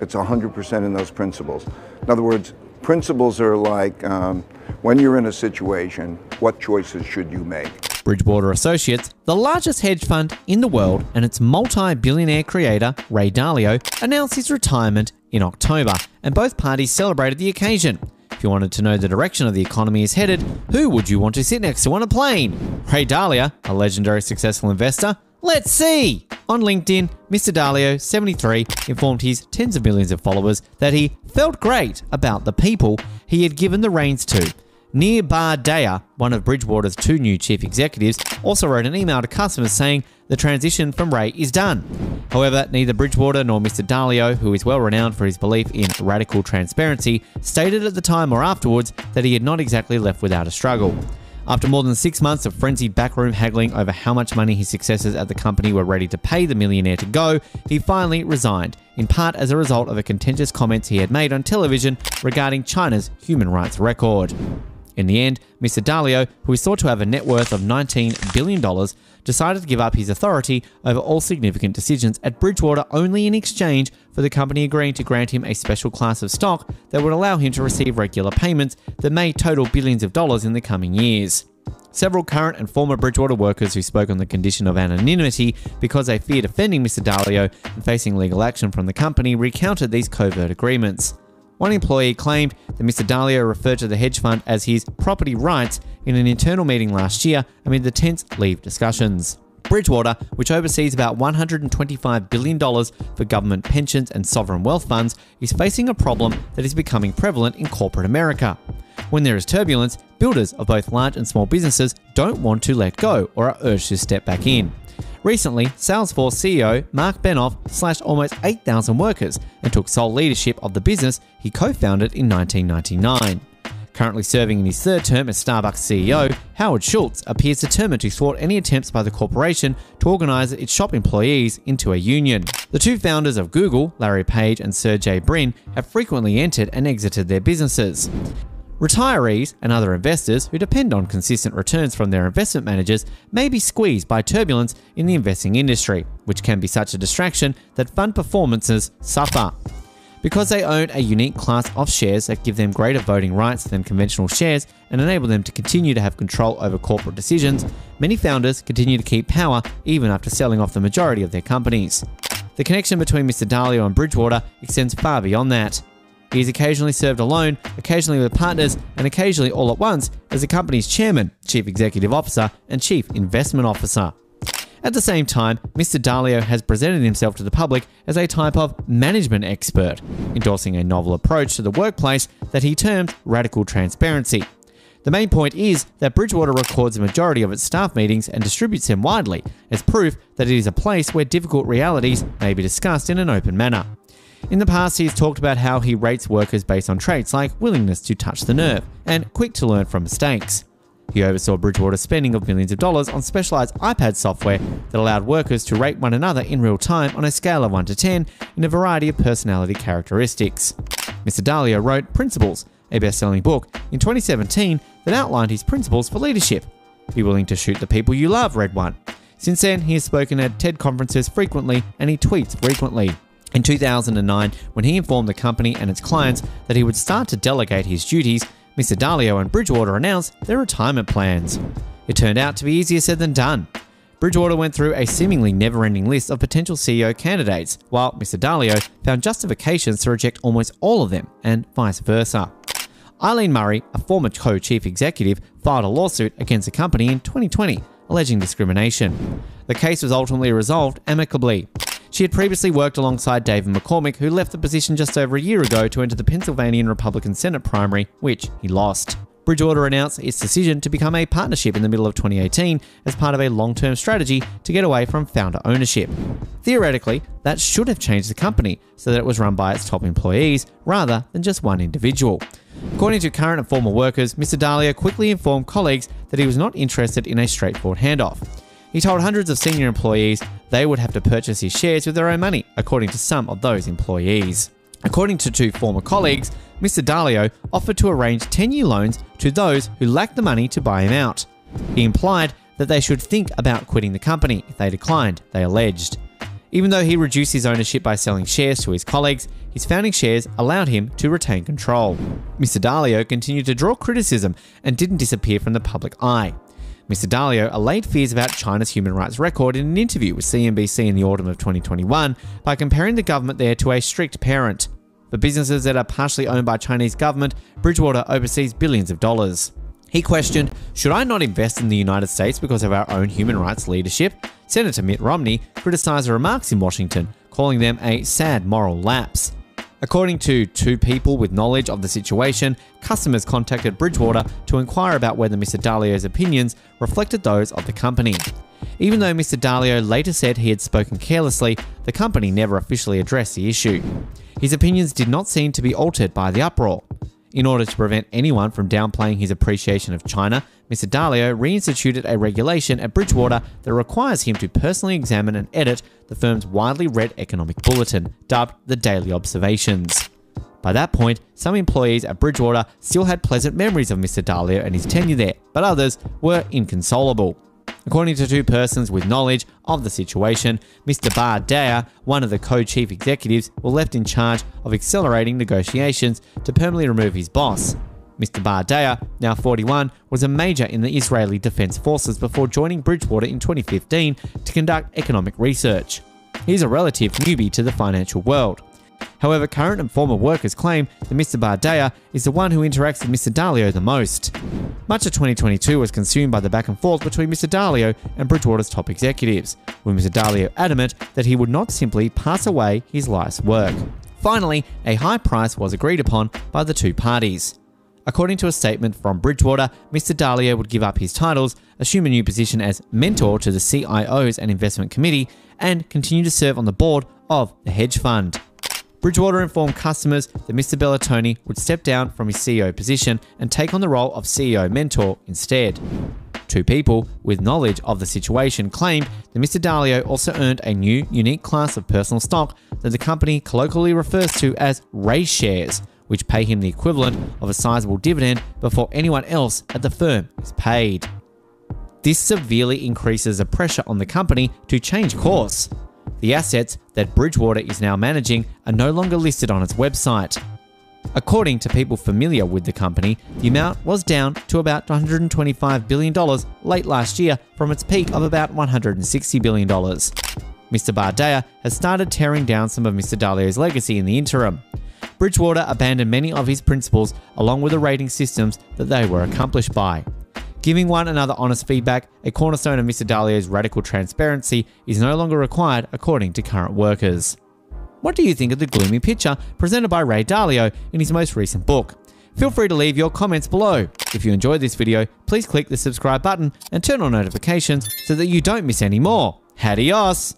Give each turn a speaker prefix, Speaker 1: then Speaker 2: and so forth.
Speaker 1: It's 100% in those principles. In other words, principles are like when you're in a situation, what choices should you make?
Speaker 2: Bridgewater Associates, the largest hedge fund in the world, and its multi-billionaire creator, Ray Dalio, announced his retirement in October, and both parties celebrated the occasion. If you wanted to know the direction of the economy is headed, who would you want to sit next to on a plane? Ray Dalio, a legendary successful investor? Let's see! On LinkedIn, Mr. Dalio, 73, informed his tens of millions of followers that he felt great about the people he had given the reins to. Nir Bar-Daya, one of Bridgewater's two new chief executives, also wrote an email to customers saying the transition from Ray is done. However, neither Bridgewater nor Mr. Dalio, who is well renowned for his belief in radical transparency, stated at the time or afterwards that he had not exactly left without a struggle. After more than 6 months of frenzied backroom haggling over how much money his successors at the company were ready to pay the millionaire to go, he finally resigned, in part as a result of the contentious comments he had made on television regarding China's human rights record. In the end, Mr. Dalio, who is thought to have a net worth of $19 billion, decided to give up his authority over all significant decisions at Bridgewater only in exchange for the company agreeing to grant him a special class of stock that would allow him to receive regular payments that may total billions of dollars in the coming years. Several current and former Bridgewater workers who spoke on the condition of anonymity because they feared offending Mr. Dalio and facing legal action from the company recounted these covert agreements. One employee claimed that Mr. Dalio referred to the hedge fund as his property rights in an internal meeting last year amid the tense leave discussions. Bridgewater, which oversees about $125 billion for government pensions and sovereign wealth funds, is facing a problem that is becoming prevalent in corporate America. When there is turbulence, builders of both large and small businesses don't want to let go or are urged to step back in. Recently, Salesforce CEO Mark Benioff slashed almost 8,000 workers and took sole leadership of the business he co-founded in 1999. Currently serving in his third term as Starbucks CEO, Howard Schultz appears determined to thwart any attempts by the corporation to organize its shop employees into a union. The two founders of Google, Larry Page and Sergey Brin, have frequently entered and exited their businesses. Retirees and other investors who depend on consistent returns from their investment managers may be squeezed by turbulence in the investing industry, which can be such a distraction that fund performances suffer. Because they own a unique class of shares that give them greater voting rights than conventional shares and enable them to continue to have control over corporate decisions, many founders continue to keep power even after selling off the majority of their companies. The connection between Mr. Dalio and Bridgewater extends far beyond that. He has occasionally served alone, occasionally with partners, and occasionally all at once as the company's chairman, chief executive officer, and chief investment officer. At the same time, Mr. Dalio has presented himself to the public as a type of management expert, endorsing a novel approach to the workplace that he termed radical transparency. The main point is that Bridgewater records the majority of its staff meetings and distributes them widely, as proof that it is a place where difficult realities may be discussed in an open manner. In the past, he has talked about how he rates workers based on traits like willingness to touch the nerve and quick to learn from mistakes. He oversaw Bridgewater's spending of millions of dollars on specialized iPad software that allowed workers to rate one another in real time on a scale of 1 to 10 in a variety of personality characteristics. Mr. Dalio wrote Principles, a best-selling book, in 2017 that outlined his principles for leadership. Be willing to shoot the people you love, read one. Since then, he has spoken at TED conferences frequently and he tweets frequently. In 2009, when he informed the company and its clients that he would start to delegate his duties, Mr. Dalio and Bridgewater announced their retirement plans. It turned out to be easier said than done. Bridgewater went through a seemingly never-ending list of potential CEO candidates, while Mr. Dalio found justifications to reject almost all of them, and vice versa. Eileen Murray, a former co-chief executive, filed a lawsuit against the company in 2020, alleging discrimination. The case was ultimately resolved amicably. She had previously worked alongside David McCormick, who left the position just over a year ago to enter the Pennsylvania Republican Senate primary, which he lost. Bridgewater announced its decision to become a partnership in the middle of 2018 as part of a long-term strategy to get away from founder ownership. Theoretically, that should have changed the company so that it was run by its top employees rather than just one individual. According to current and former workers, Mr. Dalio quickly informed colleagues that he was not interested in a straightforward handoff. He told hundreds of senior employees they would have to purchase his shares with their own money, according to some of those employees. According to two former colleagues, Mr. Dalio offered to arrange 10-year loans to those who lacked the money to buy him out. He implied that they should think about quitting the company if they declined, they alleged. Even though he reduced his ownership by selling shares to his colleagues, his founding shares allowed him to retain control. Mr. Dalio continued to draw criticism and didn't disappear from the public eye. Mr. Dalio allayed fears about China's human rights record in an interview with CNBC in the autumn of 2021 by comparing the government there to a strict parent. For businesses that are partially owned by Chinese government, Bridgewater oversees billions of dollars. He questioned, "Should I not invest in the United States because of our own human rights leadership?" Senator Mitt Romney criticized the remarks in Washington, calling them a sad moral lapse. According to two people with knowledge of the situation, customers contacted Bridgewater to inquire about whether Mr. Dalio's opinions reflected those of the company. Even though Mr. Dalio later said he had spoken carelessly, the company never officially addressed the issue. His opinions did not seem to be altered by the uproar. In order to prevent anyone from downplaying his appreciation of China, Mr. Dalio reinstituted a regulation at Bridgewater that requires him to personally examine and edit the firm's widely read economic bulletin, dubbed the Daily Observations. By that point, some employees at Bridgewater still had pleasant memories of Mr. Dalio and his tenure there, but others were inconsolable. According to two persons with knowledge of the situation, Mr. Dalio, one of the co-chief executives, were left in charge of accelerating negotiations to permanently remove his boss. Mr. Dalio, now 41, was a major in the Israeli Defense Forces before joining Bridgewater in 2015 to conduct economic research. He's a relative newbie to the financial world. However, current and former workers claim that Mr. Dalio is the one who interacts with Mr. Dalio the most. Much of 2022 was consumed by the back and forth between Mr. Dalio and Bridgewater's top executives, with Mr. Dalio adamant that he would not simply pass away his life's work. Finally, a high price was agreed upon by the two parties. According to a statement from Bridgewater, Mr. Dalio would give up his titles, assume a new position as mentor to the CIOs and investment committee, and continue to serve on the board of the hedge fund. Bridgewater informed customers that Mr. Bellatoni would step down from his CEO position and take on the role of CEO mentor instead. Two people with knowledge of the situation claimed that Mr. Dalio also earned a new, unique class of personal stock that the company colloquially refers to as raise shares, which pay him the equivalent of a sizable dividend before anyone else at the firm is paid. This severely increases the pressure on the company to change course. The assets that Bridgewater is now managing are no longer listed on its website. According to people familiar with the company, the amount was down to about $125 billion late last year from its peak of about $160 billion. Mr. Dalio has started tearing down some of Mr. Dalio's legacy in the interim. Bridgewater abandoned many of his principles along with the rating systems that they were accomplished by. Giving one another honest feedback, a cornerstone of Mr. Dalio's radical transparency, is no longer required according to current workers. What do you think of the gloomy picture presented by Ray Dalio in his most recent book? Feel free to leave your comments below. If you enjoyed this video, please click the subscribe button and turn on notifications so that you don't miss any more. Adios!